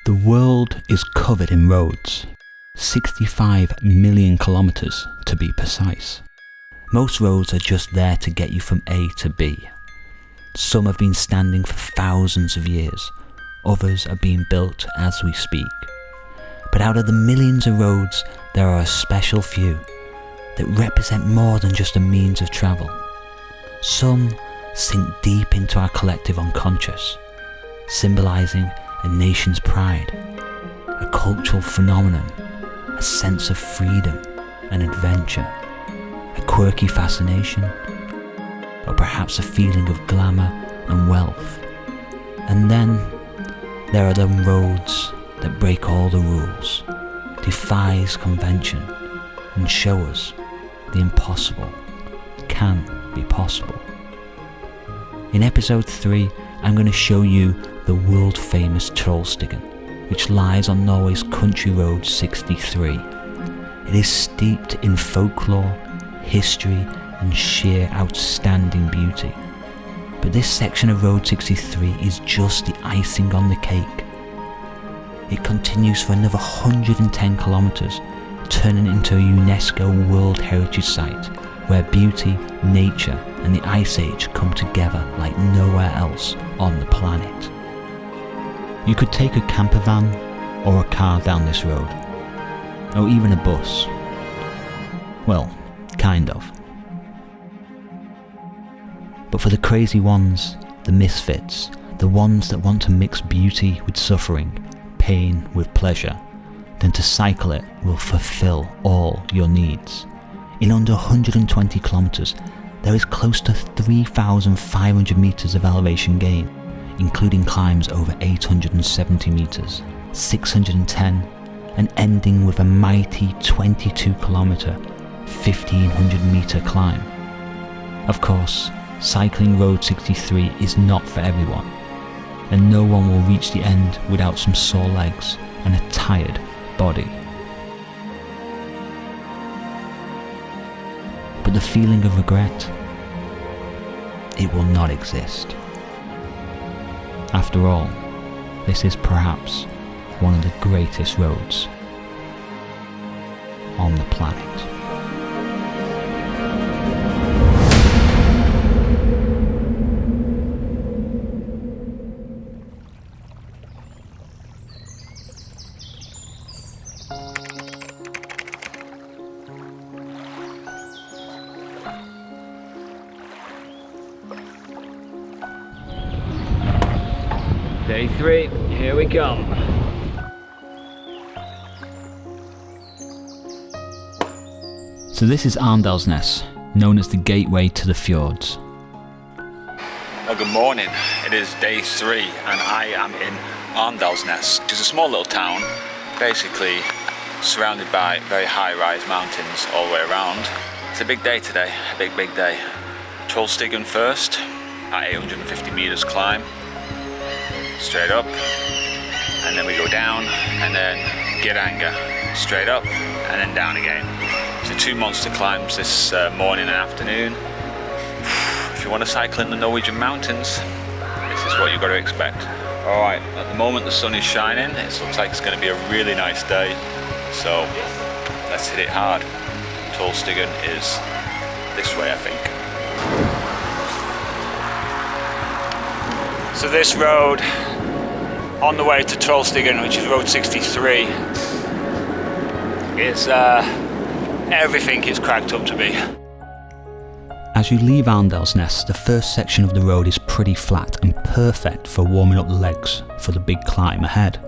The world is covered in roads, 65 million kilometres to be precise. Most roads are just there to get you from A to B. Some have been standing for thousands of years, others are being built as we speak. But out of the millions of roads, there are a special few that represent more than just a means of travel. Some sink deep into our collective unconscious, symbolising a nation's pride, a cultural phenomenon, a sense of freedom and adventure, a quirky fascination, or perhaps a feeling of glamour and wealth. And then there are them roads that break all the rules, defies convention, and show us the impossible can be possible. In episode 3, I'm going to show you the world famous Trollstigen, which lies on Norway's country road 63. It is steeped in folklore, history and sheer outstanding beauty. But this section of Road 63 is just the icing on the cake. It continues for another 110 kilometres, turning into a UNESCO World Heritage Site where beauty, nature and the Ice Age come together like nowhere else on the planet. You could take a camper van or a car down this road, or even a bus. Well, kind of. But for the crazy ones, the misfits, the ones that want to mix beauty with suffering, pain with pleasure, then to cycle it will fulfill all your needs. In under 120 kilometres, there is close to 3,500 metres of elevation gain, including climbs over 870 metres, 610, and ending with a mighty 22 kilometre, 1,500 metre climb. Of course, cycling Road 63 is not for everyone, and no one will reach the end without some sore legs and a tired body. But the feeling of regret, it will not exist. After all, this is perhaps one of the greatest roads on the planet. Day 3, here we come. So this is Åndalsnes, known as the gateway to the fjords. Well, good morning. It is day 3 and I am in Åndalsnes, which is a small little town, basically surrounded by very high-rise mountains all the way around. It's a big day today, a big day. Trollstigen first, at 850 meters climb, straight up, and then we go down, and then Geiranger, straight up, and then down again. So 2 monster climbs this morning and afternoon. If you want to cycle in the Norwegian mountains, this is what you've got to expect. Alright, at the moment the sun is shining, it looks like it's going to be a really nice day, so let's hit it hard. Trollstigen is this way, I think. So this road on the way to Trollstigen, which is Road 63, is everything it's cracked up to be. As you leave Åndalsnes, the first section of the road is pretty flat and perfect for warming up the legs for the big climb ahead.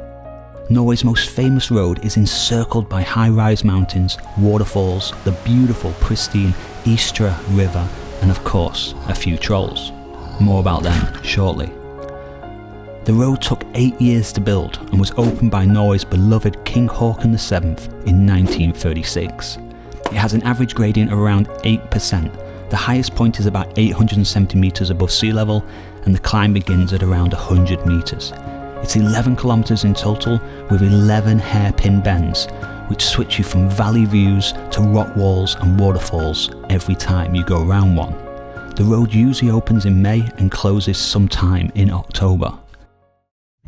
Norway's most famous road is encircled by high-rise mountains, waterfalls, the beautiful, pristine Ep.3 river, and of course, a few trolls. More about them shortly. The road took 8 years to build and was opened by Norway's beloved King Haakon VII in 1936. It has an average gradient of around 8%. The highest point is about 870 metres above sea level, and the climb begins at around 100 metres. It's 11 kilometres in total, with 11 hairpin bends, which switch you from valley views to rock walls and waterfalls every time you go around one. The road usually opens in May and closes sometime in October.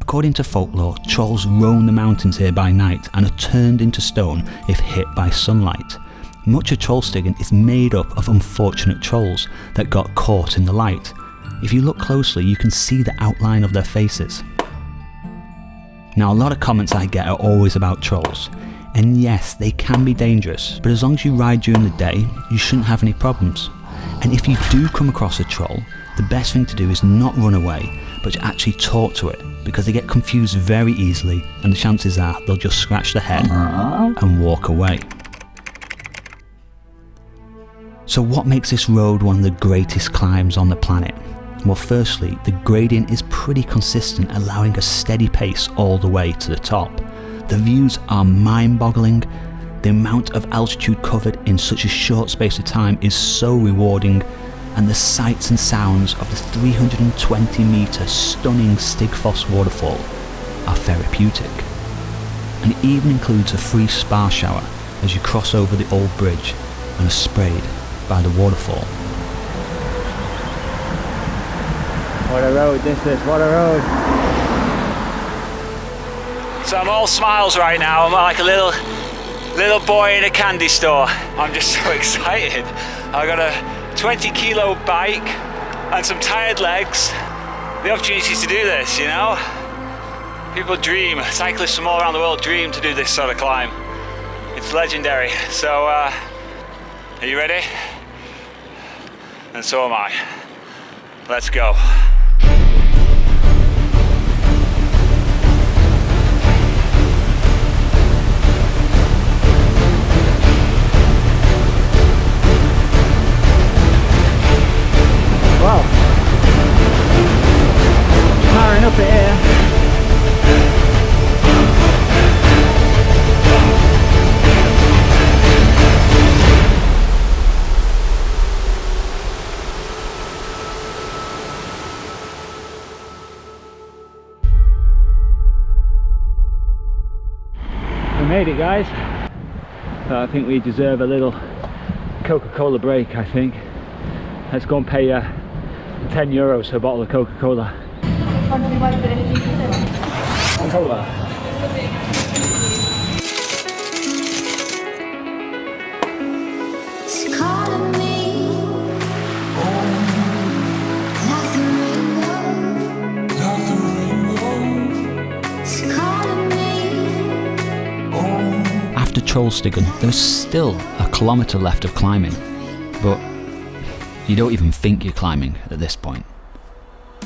According to folklore, trolls roam the mountains here by night and are turned into stone if hit by sunlight. Much of Trollstigen is made up of unfortunate trolls that got caught in the light. If you look closely, you can see the outline of their faces. Now, a lot of comments I get are always about trolls. And yes, they can be dangerous, but as long as you ride during the day, you shouldn't have any problems. And if you do come across a troll, the best thing to do is not run away, but to actually talk to it, because they get confused very easily and the chances are they'll just scratch their head and walk away. So what makes this road one of the greatest climbs on the planet? Well, firstly, the gradient is pretty consistent, allowing a steady pace all the way to the top. The views are mind-boggling. The amount of altitude covered in such a short space of time is so rewarding, and the sights and sounds of the 320 metre stunning Stigfoss waterfall are therapeutic. And it even includes a free spa shower as you cross over the old bridge and are sprayed by the waterfall. What a road this is, what a road. So I'm all smiles right now. I'm like a little boy in a candy store. I'm just so excited. I got a 20 kilo bike and some tired legs. The opportunity to do this, you know? People dream, cyclists from all around the world dream to do this sort of climb. It's legendary. So, are you ready? And so am I. Let's go. Wow. Powering up it here. We made it, guys. I think we deserve a little Coca-Cola break, I think. Let's go and pay €10 for a bottle of Coca-Cola. After Trollstigen, there's still a kilometre left of climbing, but you don't even think you're climbing at this point.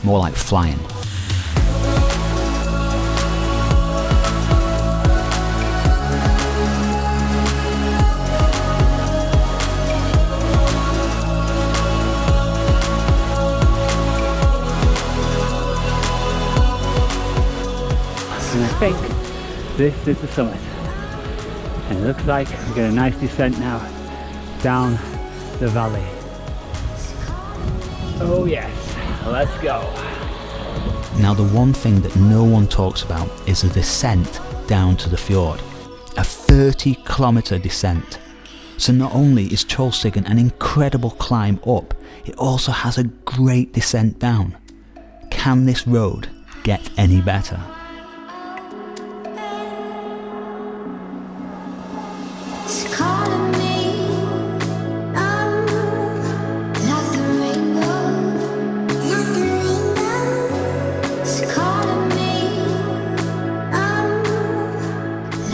More like flying. And I think this is the summit. And it looks like we get a nice descent now down the valley. Oh yes, let's go. Now, the one thing that no one talks about is the descent down to the fjord. A 30-kilometre descent. So not only is Trollstigen an incredible climb up, it also has a great descent down. Can this road get any better?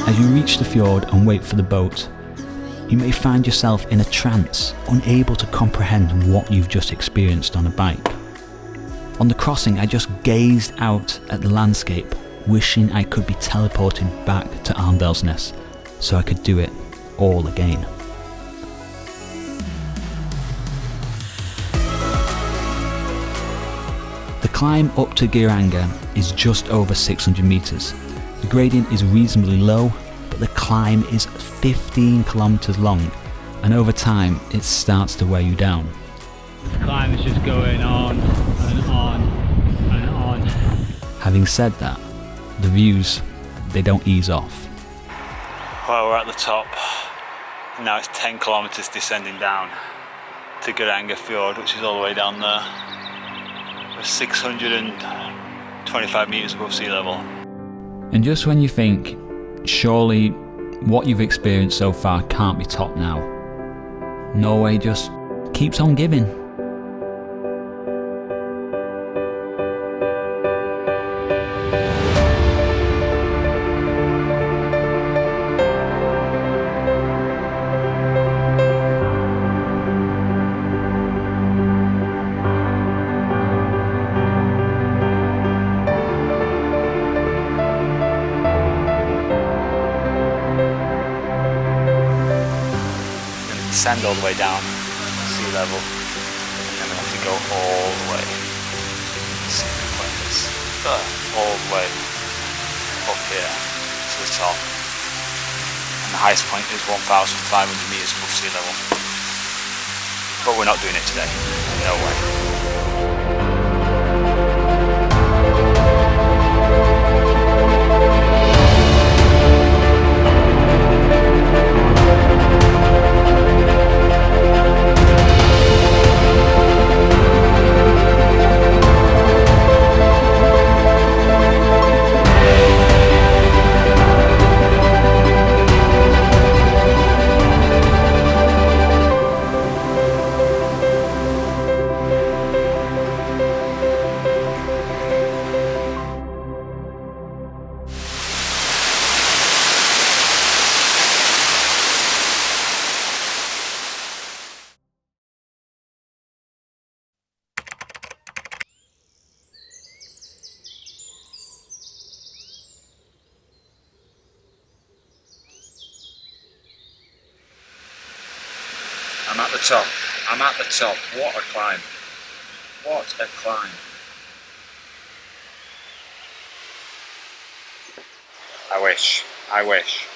As you reach the fjord and wait for the boat, you may find yourself in a trance, unable to comprehend what you've just experienced on a bike. On the crossing, I just gazed out at the landscape, wishing I could be teleported back to Åndalsnes so I could do it all again. The climb up to Geiranger is just over 600 metres. The gradient is reasonably low, but the climb is 15 kilometres long, and over time it starts to wear you down. The climb is just going on and on and on. Having said that, the views, they don't ease off. Well, we're at the top. Now it's 10 kilometres descending down to Geiranger Fjord, which is all the way down there. We're 620 25 metres above sea level. And just when you think, surely what you've experienced so far can't be topped now, Norway just keeps on giving. Descend all the way down to sea level, and then we have to go all the way. See the point is all the way up here to the top, and the highest point is 1,500 metres above sea level. But we're not doing it today. No way. I'm at the top. I'm at the top. What a climb. What a climb. I wish. I wish.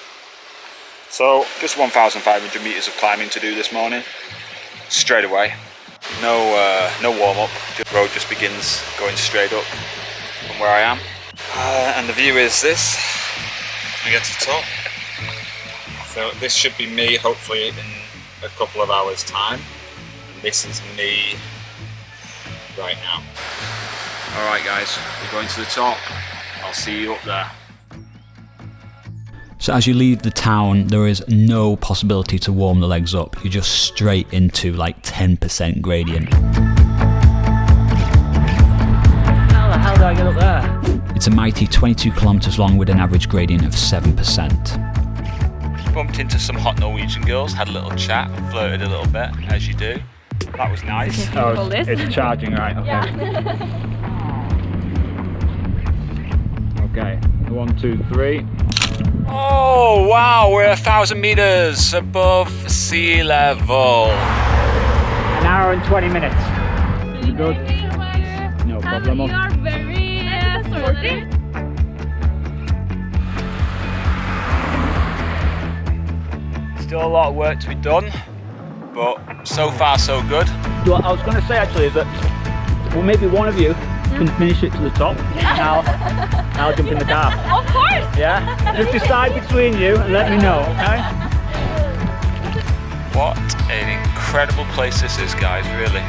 So, just 1,500 metres of climbing to do this morning. Straight away. No warm up. The road just begins going straight up from where I am. And the view is this. I get to the top. So this should be me, hopefully, in a couple of hours time. And this is me right now. Alright guys, we're going to the top. I'll see you up there. So as you leave the town, there is no possibility to warm the legs up. You're just straight into like 10% gradient. How the hell did I get up there? It's a mighty 22 kilometers long with an average gradient of 7%. Bumped into some hot Norwegian girls, had a little chat, flirted a little bit, as you do. That was nice. Oh, it's charging, right? Okay. Yeah. Okay, 1, 2, 3. Oh wow, we're 1,000 metres above sea level. An hour and 20 minutes. You good? No problem. You are very sporty. Still a lot of work to be done, but so far so good. What I was going to say actually is that, well, maybe one of you can finish it to the top, and I'll jump in the car. Of course! Yeah? Just decide between you and let me know, okay? What an incredible place this is, guys, really.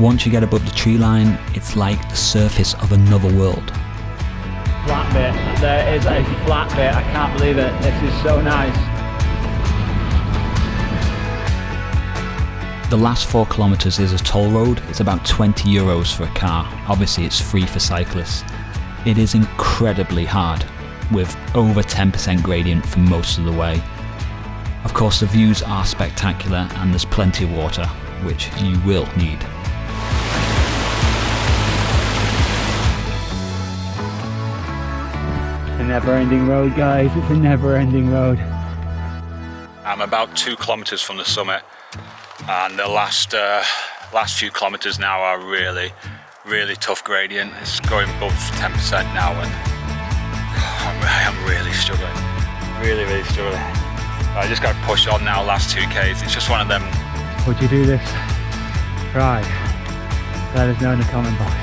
Once you get above the tree line, it's like the surface of another world. Flat bit. There is a flat bit. I can't believe it. This is so nice. The last 4 kilometers is a toll road. It's about €20 for a car. Obviously it's free for cyclists. It is incredibly hard, with over 10% gradient for most of the way. Of course the views are spectacular and there's plenty of water, which you will need. It's a never-ending road, guys. It's a never-ending road. I'm about 2 kilometres from the summit, and the last few kilometres now are really tough gradient. It's going above 10% now, and I'm really struggling. Really struggling. I just got to push on now, last 2Ks. It's just one of them. Would you do this? Right. Let us know in the comment box.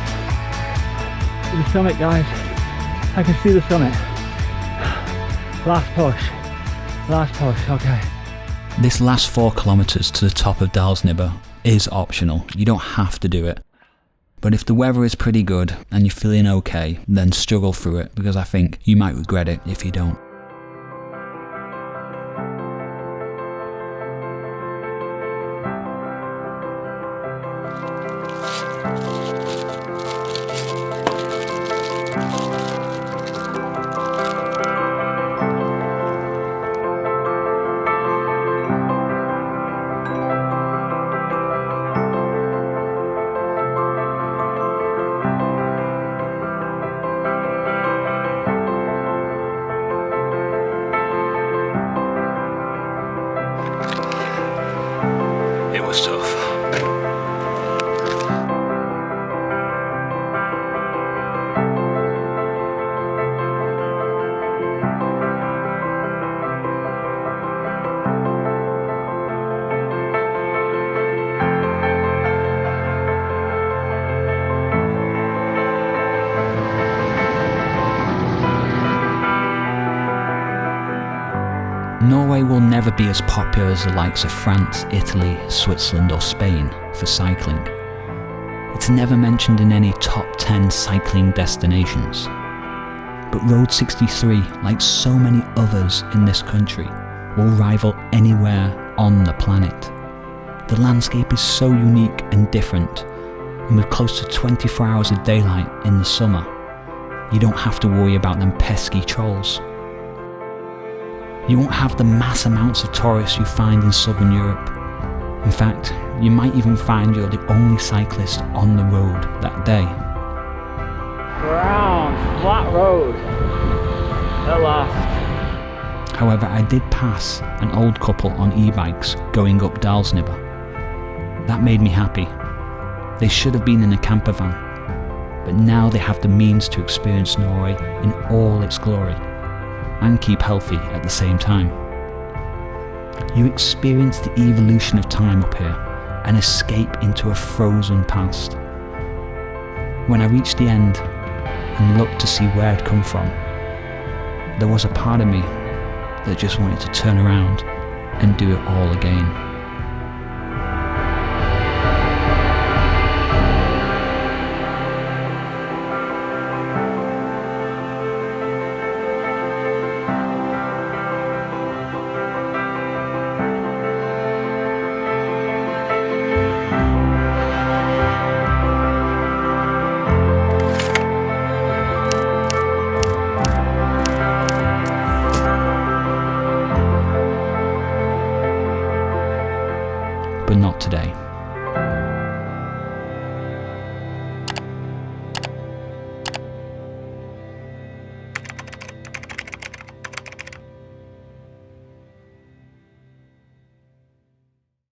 To the summit, guys. I can see the summit. Last push, okay. This last 4 kilometers to the top of Dalsnibba is optional. You don't have to do it. But if the weather is pretty good and you're feeling okay, then struggle through it, because I think you might regret it if you don't. It was tough. Norway will never be as popular as the likes of France, Italy, Switzerland or Spain for cycling. It's never mentioned in any top 10 cycling destinations. But Road 63, like so many others in this country, will rival anywhere on the planet. The landscape is so unique and different, and with close to 24 hours of daylight in the summer, you don't have to worry about them pesky trolls. You won't have the mass amounts of tourists you find in southern Europe. In fact, you might even find you're the only cyclist on the road that day. Round, flat road. At last. However, I did pass an old couple on e-bikes going up Dalsnibba. That made me happy. They should have been in a camper van, but now they have the means to experience Norway in all its glory and keep healthy at the same time. You experience the evolution of time up here and escape into a frozen past. When I reached the end and looked to see where I'd come from, there was a part of me that just wanted to turn around and do it all again. But not today.